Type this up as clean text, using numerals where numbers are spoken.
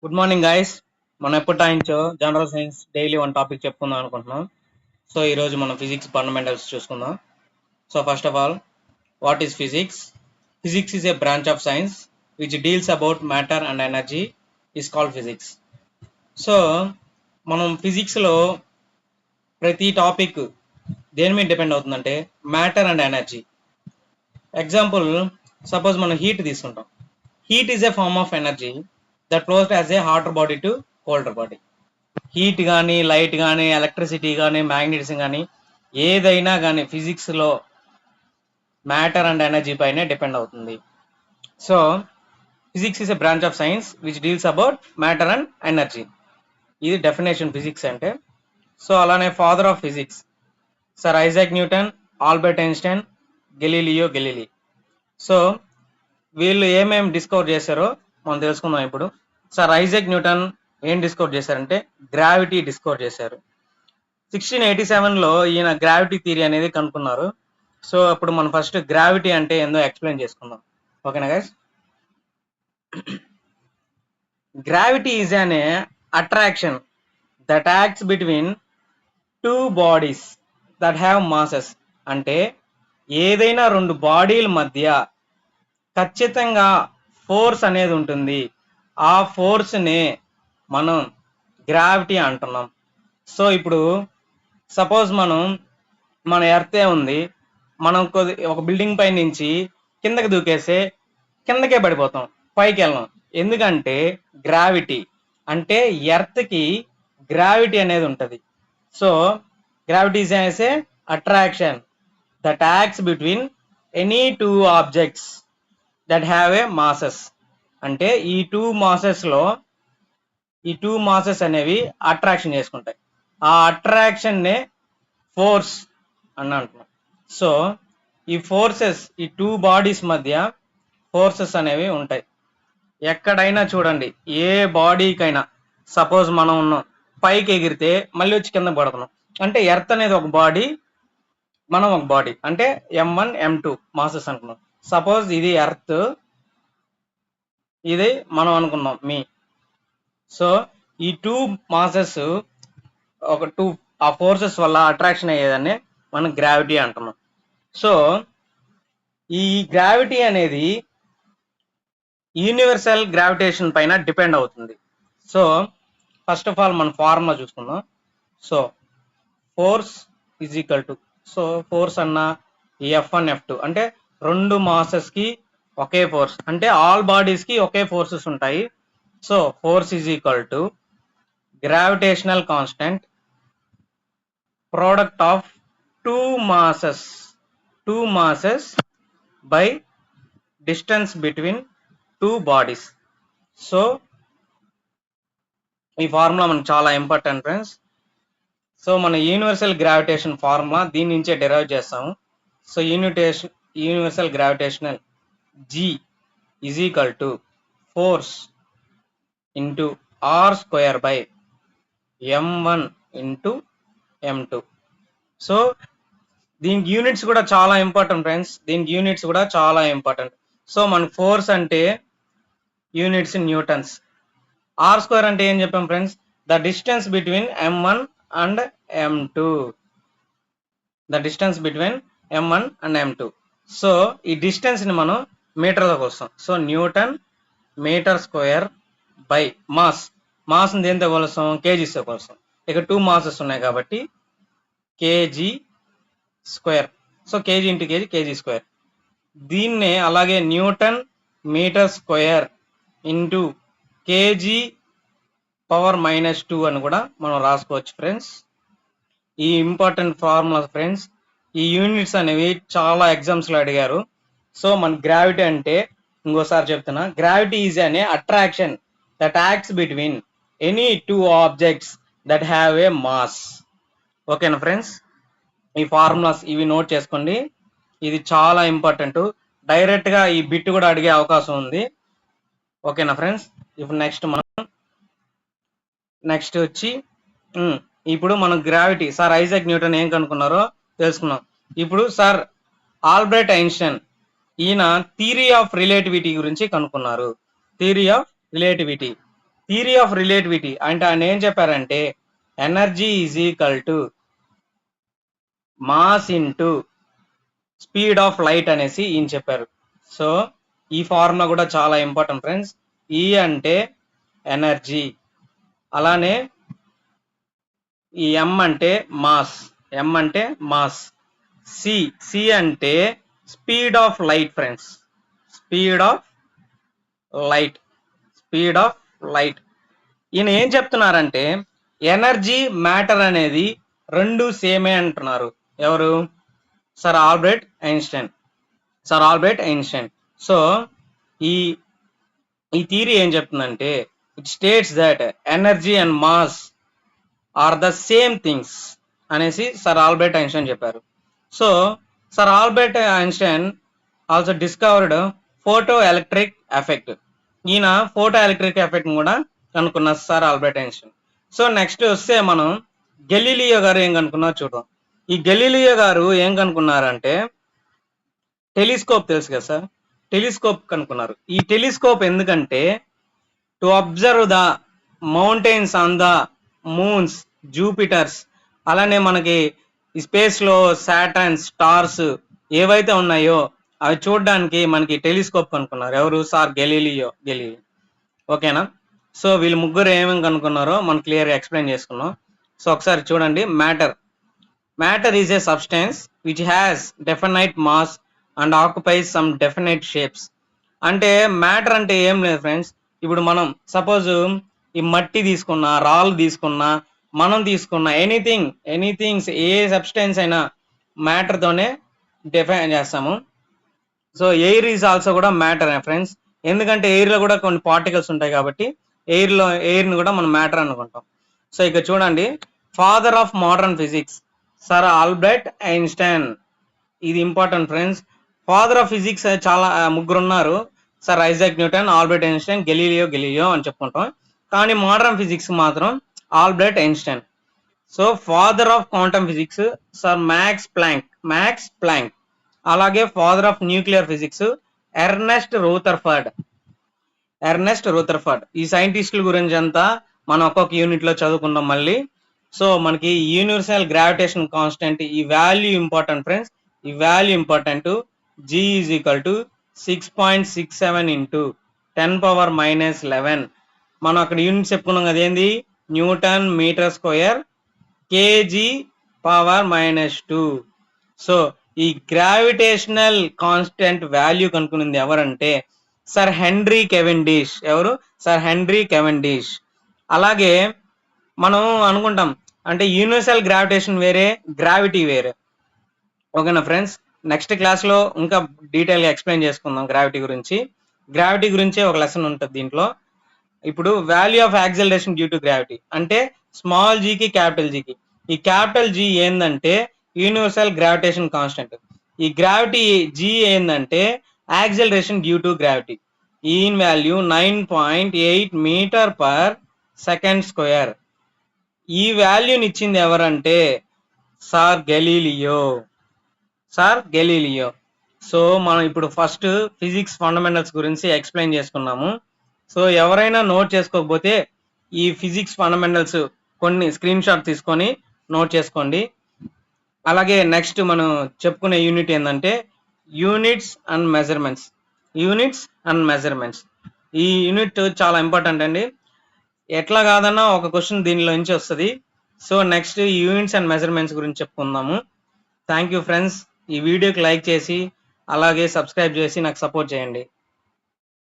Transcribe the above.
Good morning guys. మనం ఎప్పటించో general science daily one topic చెప్పుకుందాం అనుకుంటున్నాం. సో ఈ రోజు మనం ఫిజిక్స్ ఫండమెంటల్స్ చూసుకుందాం. So first of all, what is physics? Physics is a branch of science which deals about matter and energy is called physics. So మనం ఫిజిక్స్లో ప్రతి topic దేని మీద డిపెండ్ అవుతుందంటే matter and energy. Example, suppose మనం heat తీసుకుంటాం. Heat is a form of energy that flows as a hotter body to colder body. Heat కానీ, light కానీ, ఎలక్ట్రిసిటీ కానీ, మ్యాగ్నెటిజం కానీ, ఏదైనా కానీ ఫిజిక్స్లో మ్యాటర్ అండ్ ఎనర్జీ పైనే డిపెండ్ అవుతుంది. So physics is a branch of science which deals about matter and energy. ఇది డెఫినేషన్ ఫిజిక్స్ అంటే. సో అలానే father of physics sir Isaac Newton, Albert Einstein, Galileo Galilei. So వీళ్ళు ఏమేమి discover చేశారో మనం తెలుసుకుందాం ఇప్పుడు. సర్ ఐజాక్ న్యూటన్ ఏం డిస్కవర్ చేశారంటే గ్రావిటీ డిస్కవర్ చేశారు. 1687లో ఈయన గ్రావిటీ థియరీ అనేది కనుక్కున్నారు. సో అప్పుడు మనం ఫస్ట్ గ్రావిటీ అంటే ఏందో ఎక్స్ప్లెయిన్ చేసుకుందాం. ఓకేనా guys? Gravity is an attraction that acts between two bodies that have masses. అంటే ఏదైనా రెండు బాడీల మధ్య ఖచ్చితంగా ఫోర్స్ అనేది ఉంటుంది. ఆ ఫోర్స్నే మనం గ్రావిటీ అంటున్నాం. సో ఇప్పుడు సపోజ్ మన ఎర్తే ఉంది, మనం ఒక బిల్డింగ్ పై నుంచి కిందకి దూకేస్తే కిందకే పడిపోతాం, పైకి వెళ్ళాం. ఎందుకంటే గ్రావిటీ అంటే ఎర్త్కి గ్రావిటీ అనేది ఉంటుంది. So gravity is a attraction that acts between any two objects that have a masses. అంటే ఈ టూ మాసెస్ అనేవి అట్రాక్షన్ చేసుకుంటాయి. ఆ అట్రాక్షన్నే ఫోర్స్ అని అంటున్నాం. సో ఈ ఫోర్సెస్, ఈ టూ బాడీస్ మధ్య ఫోర్సెస్ అనేవి ఉంటాయి. ఎక్కడైనా చూడండి, ఏ బాడీకైనా సపోజ్ మనం ఉన్నాం, పైకి ఎగిరితే మళ్ళీ వచ్చి కింద పడుతున్నాం. అంటే ఎర్త్ అనేది ఒక బాడీ, మనం ఒక బాడీ. అంటే M1 M2 మాసెస్ అనుకున్నాం. సపోజ్ ఇది ఎర్త్, ఇది మనం అనుకున్నాం మీ. సో ఈ టూ మాసెస్ ఆ ఫోర్సెస్ వల్ల అట్రాక్షన్ అయ్యేదాన్ని మనం గ్రావిటీ అంటున్నాం. సో ఈ గ్రావిటీ అనేది యూనివర్సల్ గ్రావిటేషన్ పైన డిపెండ్ అవుతుంది. సో ఫస్ట్ ఆఫ్ ఆల్ మన ఫార్ములా చూసుకుందాం. So force is equal to, so force అన్న F1 F2 అంటే రెండు మాసెస్ కి ఒకే ఫోర్స్, అంటే ఆల్ బాడీస్ కి ఒకే ఫోర్సెస్ ఉంటాయి. So force is equal to gravitational constant product of two masses by distance between two bodies. So ఈ formula మనకు చాలా ఇంపార్టెంట్ ఫ్రెండ్స్. సో మన యూనివర్సల్ గ్రావిటేషన్ ఫార్ములా దీని నుంచే డెరైవ్ చేస్తాము. So universal gravitational G is equal to force into R square by M1 into M2. So దీనికి units కూడా చాలా ఇంపార్టెంట్ ఫ్రెండ్స్, దీనికి యూనిట్స్ కూడా చాలా ఇంపార్టెంట్. సో మన ఫోర్స్ అంటే యూనిట్స్ న్యూటన్స్. ఆర్ స్క్వేర్ అంటే ఏం చెప్పాం friends? The distance between M1 and M2. The distance between M1 and M2. So ఈ డిస్టెన్స్ ని మనం మీటర్లోకి వస్తాం. So newton metre square by mass దేంతో కొలుస్తాం? కేజీస్తో కొలుస్తాం. ఇక టూ మాసెస్ ఉన్నాయి కాబట్టి KG square. So KG into KG, KG square. దీన్నే అలాగే newton metre square into KG power -2 అని కూడా మనం రాసుకోవచ్చు ఫ్రెండ్స్. ఈ ఇంపార్టెంట్ ఫార్ములా ఫ్రెండ్స్. ఈ యూనిట్స్ అనేవి చాలా ఎగ్జామ్స్ లో అడిగారు. సో మన గ్రావిటీ అంటే, ఇంకోసారి చెప్తున్నా, గ్రావిటీ ఈజ్ అనే attraction that acts between any two objects that have a mass. ఓకేనా ఫ్రెండ్స్? ఈ ఫార్ములాస్ ఇవి నోట్ చేసుకోండి, ఇది చాలా ఇంపార్టెంట్. డైరెక్ట్ గా ఈ బిట్ కూడా అడిగే అవకాశం ఉంది. ఓకేనా ఫ్రెండ్స్? ఇప్పుడు నెక్స్ట్ వచ్చి ఇప్పుడు మనం గ్రావిటీ సార్ ఐజాక్ న్యూటన్ ఏం కనుక్కున్నారో తెలుసుకున్నాం. ఇప్పుడు సార్ ఆల్బర్ట్ ఐన్స్టైన్ ఈయన థియరీ ఆఫ్ రిలేటివిటీ గురించి కనుక్కున్నారు. Theory of relativity theory of relativity అంటే ఆయన ఏం చెప్పారంటే energy is equal to mass into speed of light అనేసి ఈయన చెప్పారు. సో ఈ ఫార్ములా కూడా చాలా ఇంపార్టెంట్ ఫ్రెండ్స్. ఈ అంటే ఎనర్జీ, అలానే ఈ ఎం అంటే మాస్, సి అంటే speed of light friends, speed of light. ఈయన ఏం చెప్తున్నారంటే ఎనర్జీ మ్యాటర్ అనేది రెండు సేమే అంటున్నారు. ఎవరు? Sir Albert Einstein. సో ఈ థియరీ ఏం చెప్తుందంటే it states that energy and mass or the same things అనేసి సర్ ఆల్బర్ట్ ఐన్స్టైన్ చెప్పారు. So sir Albert Einstein also discovered photo electric effect. ఈయన ఫోటో ఎలక్ట్రిక్ ఎఫెక్ట్ కూడా కనుక్కున్నారు sir Albert Einstein. So next వస్తే మనం Galileo గారు ఏం కనుక్కున్నారు చూద్దాం. ఈ గెలీలియో గారు ఏం కనుక్కున్నారంటే టెలిస్కోప్ తెలుసు కదా సార్, టెలిస్కోప్ కనుక్కున్నారు. ఈ టెలిస్కోప్ ఎందుకంటే to observe the mountains on the moons, Jupiter's, అలానే మనకి ఈ స్పేస్ లో సాటర్న్, స్టార్స్ ఏవైతే ఉన్నాయో అవి చూడడానికి మనకి టెలిస్కోప్ కనుక్కున్నారు. ఎవరు? Sir Galileo. ఓకేనా? సో వీళ్ళు ముగ్గురు ఏమేమి కనుక్కున్నారో మనం క్లియర్గా ఎక్స్ప్లెయిన్ చేసుకున్నాం. సో ఒకసారి చూడండి. Matter is a substance which has definite mass and occupies some definite shapes. అంటే మ్యాటర్ అంటే ఏం లేదు ఫ్రెండ్స్. ఇప్పుడు మనం సపోజ్ ఈ మట్టి తీసుకున్నా, రాళ్ళు తీసుకున్నా, మనం తీసుకున్న ఎనీథింగ్స్ ఏ సబ్స్టెన్స్ అయినా మ్యాటర్ తోనే డిఫైన్ చేస్తాము. సో ఎయిర్ ఈజ్ ఆల్సో కూడా మ్యాటర్ ఫ్రెండ్స్. ఎందుకంటే ఎయిర్ లో కూడా కొన్ని పార్టికల్స్ ఉంటాయి కాబట్టి ఎయిర్ ని కూడా మనం మ్యాటర్ అనుకుంటాం. సో ఇక చూడండి, father of modern physics sir Albert Einstein. ఇది important friends. Father of physics చాలా ముగ్గురు ఉన్నారు. Sir Isaac Newton, Albert Einstein, Galileo అని చెప్పుకుంటాం. కానీ మోడర్న్ ఫిజిక్స్ మాత్రం Albert Einstein. So father of quantum physics sir Max Planck. అలాగే father of nuclear physics Ernest Rutherford. ఈ సైంటిస్టుల గురించి అంతా మనం ఒక్కొక్క యూనిట్ లో చదువుకుందాం మళ్ళీ. సో మనకి యూనివర్సల్ గ్రావిటేషన్ కాన్స్టెంట్ ఈ వాల్యూ ఇంపార్టెంట్ ఫ్రెండ్స్. ఈ value important. G is equal to 6.67 into 10⁻⁻11. మనం అక్కడ యూనిట్ చెప్పుకున్నాం కదా, ఏంది? Newton metre square kg⁻². So ఈ గ్రావిటేషనల్ కాన్స్టెంట్ వాల్యూ కనుక్కున్నది ఎవరంటే సర్ హెన్రీ కెవెండిష్. ఎవరు? Sir Henry Cavendish. అలాగే మనం అనుకుంటాం అంటే యూనివర్సల్ గ్రావిటేషన్ వేరే, గ్రావిటీ వేరే. ఓకేనా ఫ్రెండ్స్? నెక్స్ట్ క్లాస్ లో ఇంకా డీటెయిల్ గా ఎక్స్ప్లెయిన్ చేసుకుందాం గ్రావిటీ గురించి ఒక లెసన్ ఉంటుంది దీంట్లో. ఇప్పుడు value of acceleration due to gravity అంటే స్మాల్ జీ కి క్యాపిటల్ జీకి. ఈ క్యాపిటల్ జీ ఏందంటే యూనివర్సల్ గ్రావిటేషన్ కాన్స్టెంట్. ఈ గ్రావిటీ జీ ఏందంటే యాక్సిలరేషన్ డ్యూ టు గ్రావిటీ. ఈన్ value 9.8 meter per second square. ఈ వాల్యూని ఇచ్చింది ఎవరంటే సార్ గెలీలియో. సో మనం ఇప్పుడు ఫస్ట్ ఫిజిక్స్ ఫండమెంటల్స్ గురించి ఎక్స్ప్లెయిన్ చేసుకున్నాము. సో ఎవరైనా నోట్ చేసుకోకపోతే ఈ ఫిజిక్స్ ఫండమెంటల్స్ కొన్ని స్క్రీన్ షాట్ తీసుకొని నోట్ చేసుకోండి. అలాగే నెక్స్ట్ మనం చెప్పుకునే యూనిట్ ఏంటంటే యూనిట్స్ అండ్ మెజర్మెంట్స్. ఈ యూనిట్ చాలా ఇంపార్టెంట్ అండి. ఎట్లా కాదన్నా ఒక క్వశ్చన్ దీనిలో నుంచి వస్తుంది. So next units and measurements గురించి చెప్పుకుందాము. Thank you friends. ఈ వీడియోకి లైక్ చేసి అలాగే సబ్స్క్రైబ్ చేసి నాకు సపోర్ట్ చేయండి.